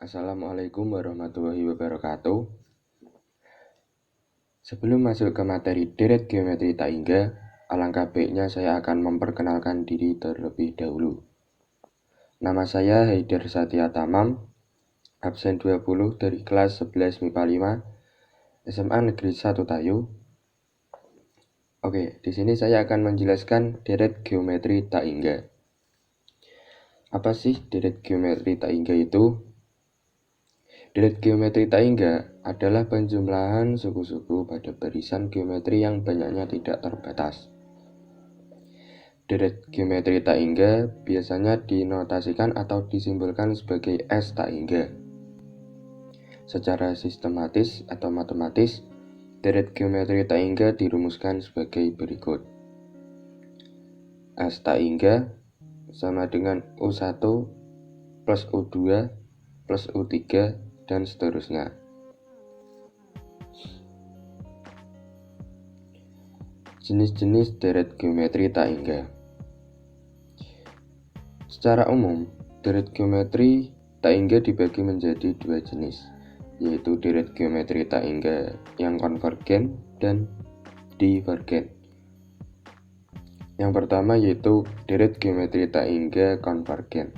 Assalamualaikum warahmatullahi wabarakatuh. Sebelum masuk ke materi deret geometri tak hingga, alangkah baiknya saya akan memperkenalkan diri terlebih dahulu. Nama saya Haider Satya Tamam, absen 20 dari kelas 11 MIPA 5, SMA Negeri 1 Tayu. Di sini saya akan menjelaskan deret geometri tak hingga. Apa sih deret geometri tak hingga itu? Deret geometri tak hingga adalah penjumlahan suku-suku pada barisan geometri yang banyaknya tidak terbatas. Deret geometri tak hingga biasanya dinotasikan atau disimbolkan sebagai S tak hingga. Secara sistematis atau matematis, deret geometri tak hingga dirumuskan sebagai berikut. S tak hingga sama dengan U1 plus U2 plus U3 dan seterusnya. Jenis-jenis deret geometri tak hingga. Secara umum, deret geometri tak hingga dibagi menjadi dua jenis, yaitu deret geometri tak hingga yang konvergen dan divergen. Yang pertama yaitu deret geometri tak hingga konvergen.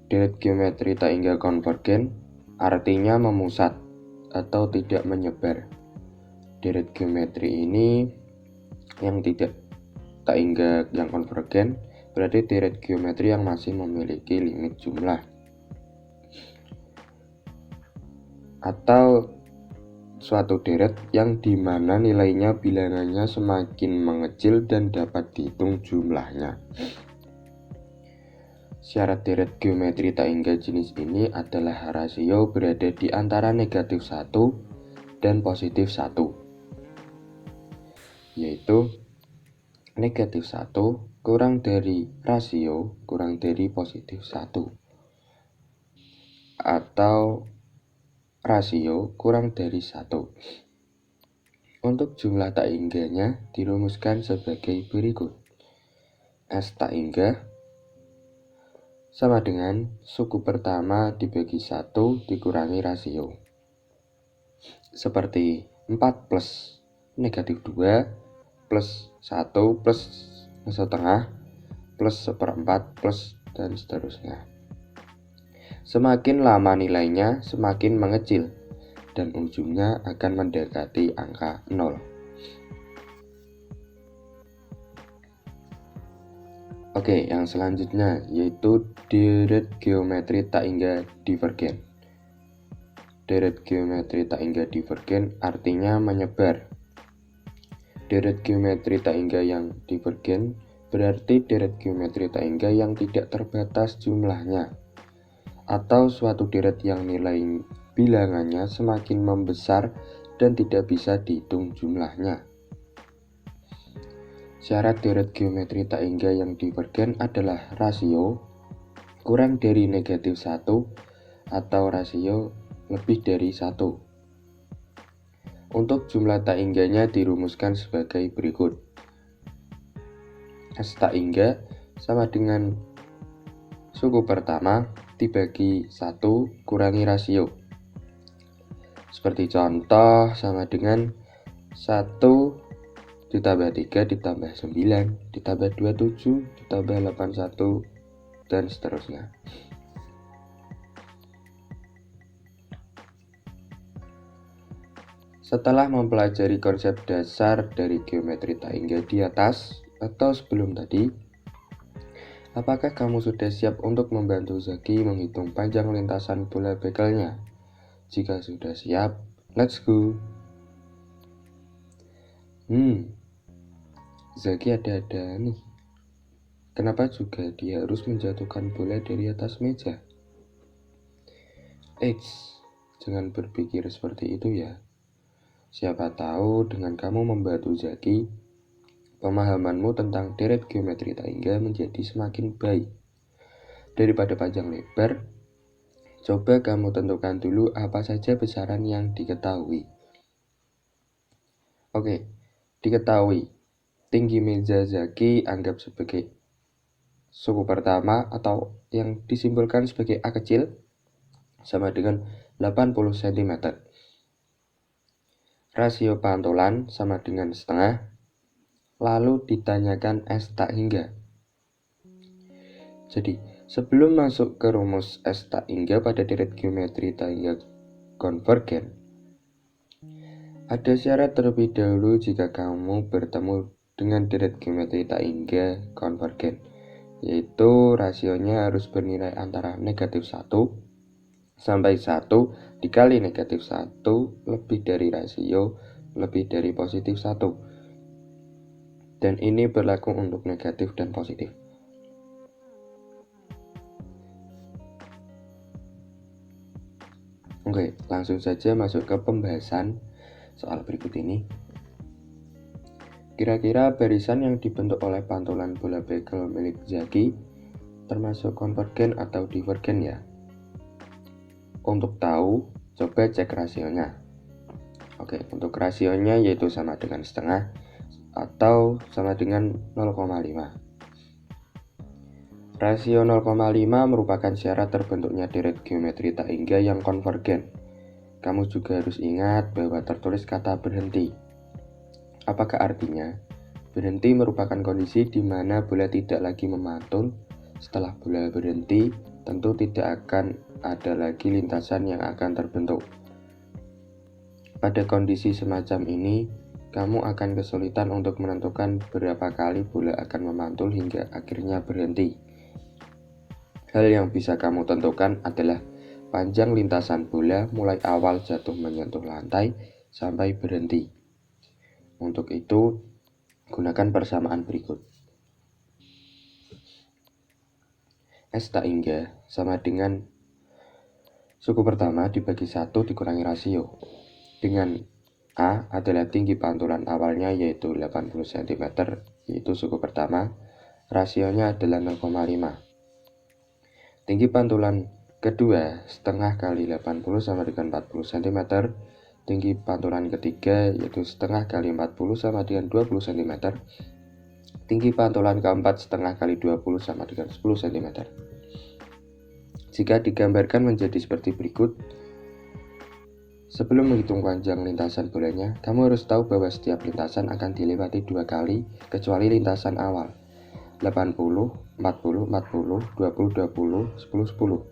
Deret geometri tak hingga konvergen artinya memusat atau tidak menyebar. Deret geometri ini yang tidak tak hingga yang konvergen berarti deret geometri yang masih memiliki limit jumlah atau suatu deret yang dimana nilainya bilangannya semakin mengecil dan dapat dihitung jumlahnya. Syarat deret geometri tak hingga jenis ini adalah rasio berada di antara negatif 1 dan positif 1, yaitu negatif 1 kurang dari rasio kurang dari positif 1 atau rasio kurang dari 1. Untuk jumlah tak hingganya dirumuskan sebagai berikut. S tak hingga sama dengan suku pertama dibagi 1 dikurangi rasio. Seperti 4 plus negatif 2 plus 1 plus setengah plus seperempat plus dan seterusnya. Semakin lama nilainya semakin mengecil dan ujungnya akan mendekati angka 0. Yang selanjutnya yaitu deret geometri tak hingga divergen. Deret geometri tak hingga divergen artinya menyebar. Deret geometri tak hingga yang divergen berarti deret geometri tak hingga yang tidak terbatas jumlahnya, atau suatu deret yang nilai bilangannya semakin membesar dan tidak bisa dihitung jumlahnya. Syarat deret geometri tak hingga yang divergen adalah rasio kurang dari negatif 1 atau rasio lebih dari 1. Untuk jumlah tak hingganya dirumuskan sebagai berikut. S tak hingga sama dengan suku pertama dibagi 1 kurangi rasio. Seperti contoh sama dengan 1 ditambah 3 ditambah 9 ditambah 27 ditambah 81 dan seterusnya. Setelah mempelajari konsep dasar dari geometri tak hingga di atas atau sebelum tadi, apakah kamu sudah siap untuk membantu Zaki menghitung panjang lintasan bola bekelnya? Jika sudah siap, let's go! Zaki ada-ada nih. Kenapa juga dia harus menjatuhkan bola dari atas meja? Jangan berpikir seperti itu ya. Siapa tahu dengan kamu membantu Zaki, pemahamanmu tentang deret geometri tak hingga menjadi semakin baik. Daripada panjang lebar, coba kamu tentukan dulu apa saja besaran yang diketahui. Diketahui. Tinggi meja Zaki anggap sebagai suku pertama atau yang disimbolkan sebagai A kecil sama dengan 80 cm. Rasio pantulan sama dengan setengah. Lalu ditanyakan S tak hingga. Jadi, sebelum masuk ke rumus S tak hingga pada deret geometri tak hingga konvergen, ada syarat terlebih dahulu jika kamu bertemu dengan deret geometri tak hingga konvergen, yaitu rasionya harus bernilai antara negatif 1 sampai 1 dikali negatif 1 lebih dari rasio lebih dari positif 1. Dan ini berlaku untuk negatif dan positif. Oke, langsung saja masuk ke pembahasan soal berikut ini. Kira-kira barisan yang dibentuk oleh pantulan bola bekel milik Zaki termasuk konvergen atau divergen ya? Untuk tahu, coba cek rasionya. Oke, untuk rasionya yaitu sama dengan setengah atau sama dengan 0,5. Rasio 0,5 merupakan syarat terbentuknya deret geometri tak hingga yang konvergen. Kamu juga harus ingat bahwa tertulis kata berhenti. Apakah artinya? Berhenti merupakan kondisi di mana bola tidak lagi memantul. Setelah bola berhenti, tentu tidak akan ada lagi lintasan yang akan terbentuk. Pada kondisi semacam ini, kamu akan kesulitan untuk menentukan berapa kali bola akan memantul hingga akhirnya berhenti. Hal yang bisa kamu tentukan adalah panjang lintasan bola mulai awal jatuh menyentuh lantai sampai berhenti. Untuk itu, gunakan persamaan berikut. S tak hingga sama dengan suku pertama dibagi 1 dikurangi rasio. Dengan A adalah tinggi pantulan awalnya yaitu 80 cm, yaitu suku pertama. Rasionya adalah 0,5. Tinggi pantulan kedua setengah kali 80 sama dengan 40 cm. Tinggi pantulan ketiga yaitu setengah kali 40 sama dengan 20 cm. Tinggi pantulan keempat setengah kali 20 sama dengan 10 cm. Jika digambarkan menjadi seperti berikut, sebelum menghitung panjang lintasan bolanya, kamu harus tahu bahwa setiap lintasan akan dilewati 2 kali kecuali lintasan awal. 80, 40, 40, 20, 20, 10, 10.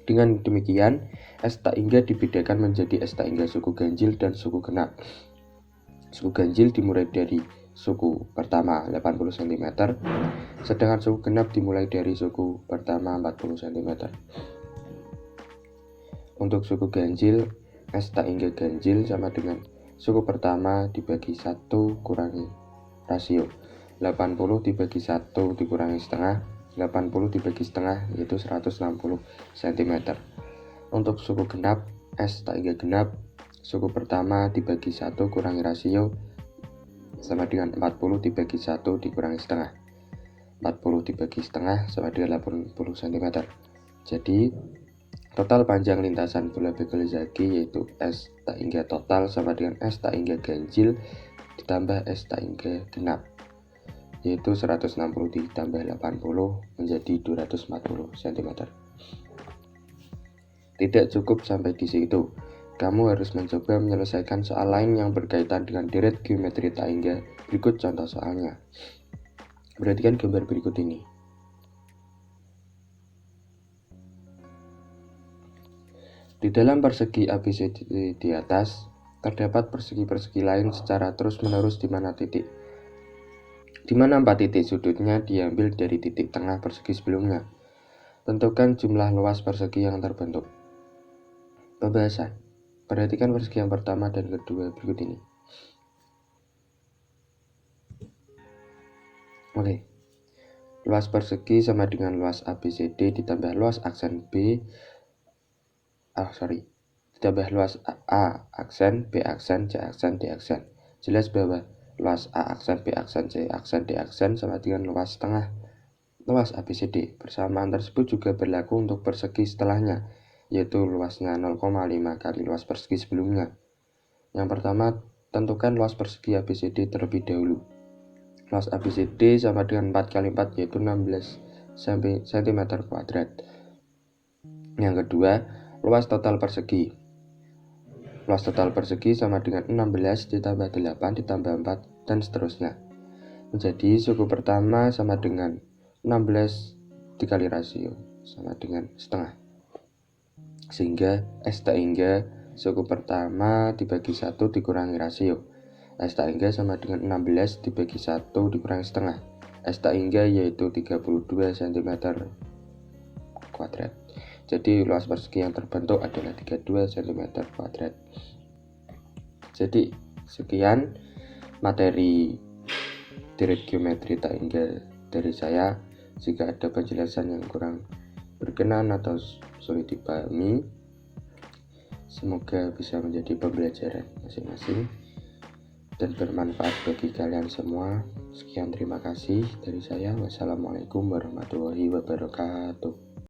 Dengan demikian, S tak hingga dibedakan menjadi S tak hingga suku ganjil dan suku genap. Suku ganjil dimulai dari suku pertama 80 cm, sedangkan suku genap dimulai dari suku pertama 40 cm. Untuk suku ganjil, S tak hingga ganjil sama dengan suku pertama dibagi 1 kurangi rasio. 80 dibagi 1 dikurangi setengah, 80 dibagi setengah yaitu 160 cm. Untuk suku genap, S tak hingga genap, suku pertama dibagi 1 kurangi rasio sama dengan 40 dibagi 1 dikurangi setengah. 40 dibagi setengah sama dengan 80 cm. Jadi, total panjang lintasan bola bekel Zaki yaitu S tak hingga total sama dengan S tak hingga ganjil ditambah S tak hingga genap, yaitu 160 ditambah 80 menjadi 240 cm. Tidak cukup sampai di situ. Kamu harus mencoba menyelesaikan soal lain yang berkaitan dengan deret geometri tak hingga. Berikut contoh soalnya. Perhatikan gambar berikut ini. Di dalam persegi ABCD di atas, terdapat persegi-persegi lain secara terus-menerus di mana 4 titik sudutnya diambil dari titik tengah persegi sebelumnya. Tentukan jumlah luas persegi yang terbentuk. Pembahasan. Perhatikan persegi yang pertama dan kedua berikut ini. Oke. Luas persegi sama dengan luas ABCD ditambah luas aksen ditambah luas A aksen, B aksen, C aksen, D aksen. Jelas bahwa luas A aksen, B aksen, C aksen, D aksen sama dengan luas setengah luas ABCD. Persamaan tersebut juga berlaku untuk persegi setelahnya, yaitu luasnya 0,5 kali luas persegi sebelumnya. Yang pertama, tentukan luas persegi ABCD terlebih dahulu. Luas ABCD sama dengan 4 kali 4 yaitu 16 cm². Yang kedua, luas total persegi. Luas total persegi sama dengan 16 ditambah 8 ditambah 4 dan seterusnya. Menjadi suku pertama sama dengan 16 dikali rasio sama dengan setengah. Sehingga S tak hingga suku pertama dibagi 1 dikurangi rasio. S tak hingga sama dengan 16 dibagi 1 dikurangi setengah. S tak hingga yaitu 32 cm². Jadi luas persegi yang terbentuk adalah 32 cm². Jadi sekian materi direct geometri tak hingga dari saya. Jika ada penjelasan yang kurang berkenan atau sulit dipahami, semoga bisa menjadi pembelajaran masing-masing dan bermanfaat bagi kalian semua. Sekian, terima kasih dari saya. Wassalamualaikum warahmatullahi wabarakatuh.